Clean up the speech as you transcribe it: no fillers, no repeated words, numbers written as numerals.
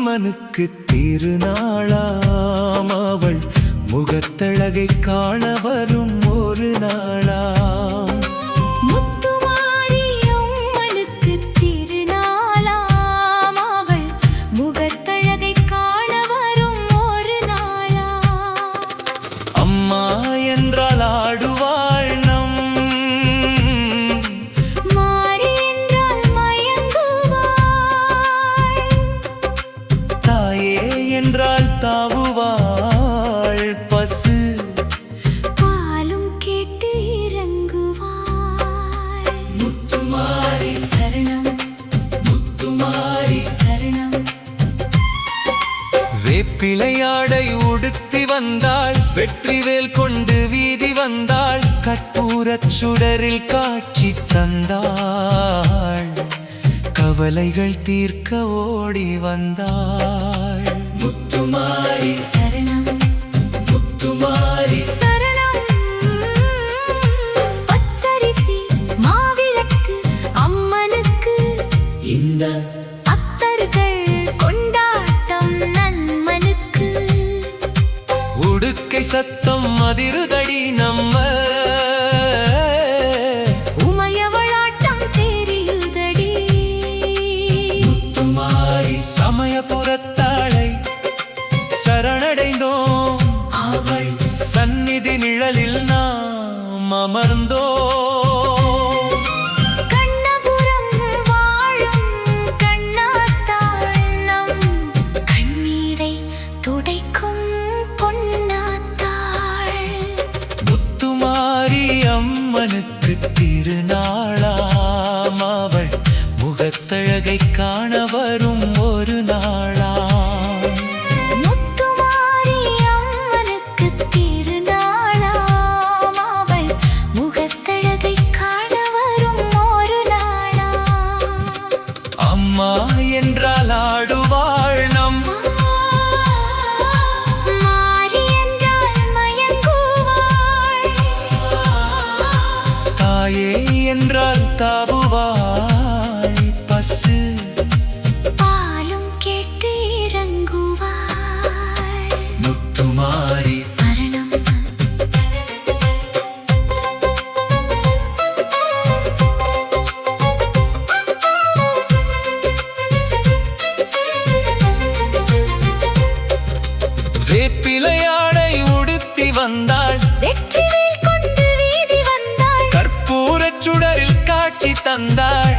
அம்மனுக்கு திருநாளாம் அவள் முகத்தழகை காண வரும் ஒரு நாளாம். முத்துமாரி அம்மனுக்கு திருநாளாம் அவள் முகத்தழகை காண வரும் ஒரு நாளாம். அம்மா என்றால் ஆடுவாள் நம், மாரி என்றால் மயங்குவாள், தாயே என்றால் தாவுவாள் பசு, பாலும் கேட்டு இறங்குவாள். முத்துமாரி சரணம் முத்துமாரி. சரணம். வேப்பிலையாடை உடுத்தி வந்தாள், வெற்றிவேல் கொண்டு வீதி வந்தாள், கற்பூரச் சுடரில் காட்சி தந்தாள், கவலைகள் தீர்க்க ஓடி வந்தாள். முத்துமாரி சரணம் முத்துமாரி. சரணம். பச்சரிசி மாவிளக்கு அம்மனுக்கு, இந்த அத்தர்கள் கொண்டாட்டம் நன்மனுக்கு, உடுக்கை சத்தம் அதிருதடி நம்ம, உமையவளாட்டம் தெரியுதடி. முத்துமாரி சமயபுரத்தாளை சரணடைந்தோம், அவள் சந்நிதி நிழலில் நாம் அமர்ந்தோம். கண்ணபுரம் வாழும் கண்ணாத்தாள் நம் கண்ணீரை துடைக்கும் பொன்னாத்தாள். முத்துமாரி அம்மனுக்கு திருநாளாம் அவள் முகத்தழகை காண வரும் ஒரு நாளாம். முத்துமாரி அம்மனுக்கு திருநாளாம் அவள் முகத்தழகை காண வரும் ஒரு நாளாம். அம்மா என்றால் ஆடுவாள் நம், மாரி என்றால் மயங்குவாள், தாயே என்றால் தாவுவாள் பசு, பாலும் கேட்டு இறங்குவாள். முத்துமாரி. சரணம். வேப்பிலையாடை உடுத்தி வந்தாள், வெற்றிவேல் கொண்டு வீதி வந்தாள், கற்பூரச் சுடரில் காட்சி தந்தாள்,